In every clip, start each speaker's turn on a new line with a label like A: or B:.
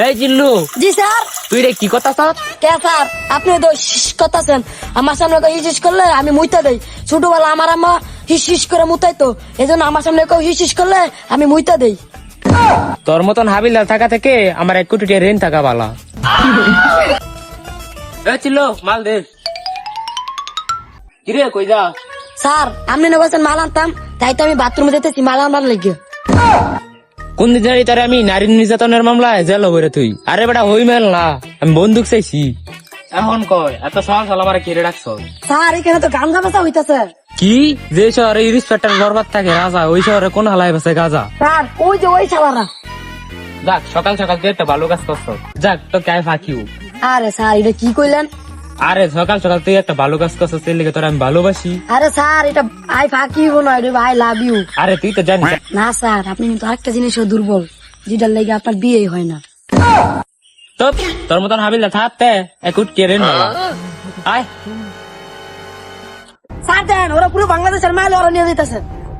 A: এই জিল্লু,
B: জি স্যার।
A: তুই রে কি কথা স্যার?
B: কে স্যার আপনি তো করতেছেন আমার সামনে হিস হিস করলে আমি মুইতা দেই। ছোটবেলা আমার আম্মা হিস হিস করে মুতাইতো, এই জন্য আমার সামনে কেউ হিস হিস করলে আমি মুইতা দেই।
A: তোর মতন হাবিলদার থাকা থেকে আমার 1 কোটি টাকা ঋণ থাকা ভালো। এই চিল্লু, মাল দে। কিরে কই যা?
B: স্যার আপনি না বলছেন মাল আনতাম, তাই তো আমি বাথরুমে যেতেছি মাল আনবার লেগে।
A: কোন দিন জানি তারে আমি নারী নির্যাতনের মামলায় জেল হইরে তুই। আরে বেটা হই মেল না, আমি বন্দুক চাইছি। এখন কয় এত সহজ হল আমার কেড়ে রাখছ?
B: স্যার এখানে তো গাঞ্জা বেচা হইতাছে।
A: কি যে শহরে ইন্সপেক্টর বরবাদ থাকে রাজা, ওই শহরে কোন হালায় বেছে গাজা?
B: স্যার ওই যে ওই শালারা।
A: যাক সকাল সকাল তুই একটা ভালো কাজ করছ। যাক তো কে ফাঁকিও।
B: আরে স্যার এটা কি কইলেন?
A: আরে সকাল সকাল তুই একটা ভালো কাজ করছিস, সেই লেগে তোর আমি ভালোবাসি।
B: আরে স্যার এটা আই ফাঁকি না, এটা আই লাভ ইউ।
A: আরে তুই তো জানিস।
B: না স্যার আপনি কিন্তু আরেকটা জিনিসও দুর্বল, যেটার লেগে আপনার বিয়েই হয় না।
A: তো তোর মতন হাবিলদার থাকতে 1 কোটি টাকা ঋণ ভালো। আয়
B: স্যার দেন ওরা পুরো বাংলাদেশের মাইল ওরা নিয়ে দিতেছে।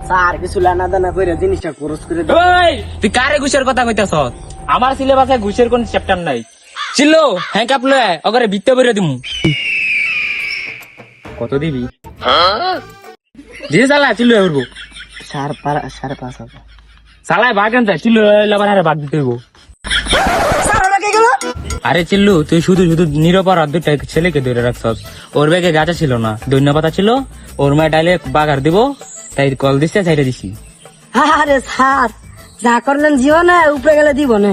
B: স্যার কিছু লানা দানা করে জিনিসটা খরচ করে দেন।
A: ওই তুই কারে ঘুষের কথা কইতাছ? আমার সিলেবাসে ঘুষের কোন চ্যাপ্টার নাই। চিল্লো হ্যাঁ কাপলে ওগরে বিত্তে বইরে দিমু। কত দিবি? দিয়ে চালা চিল্লো উঠবো।
B: 5,500।
A: চালায় বাঘ আনতে চিল্লো এলাবার হারে বাঘ দিতে হইব।
B: স্যার ওরা কে গেল?
A: আরে চিল্লু তুই শুধু শুধু নিরপরাধ 2টা ছেলেকে ধরে রাখছস। ওর ব্যাগে গাঁজা ছিল না, ধন্যপাতা ছিল। ওর মায় ডাইলে বাগার দিব, তাই কল দিচ্ছে চাইটা দিছি।
B: আরে স্যার যা করলেন জীবনে উপরে গেলে দিব না।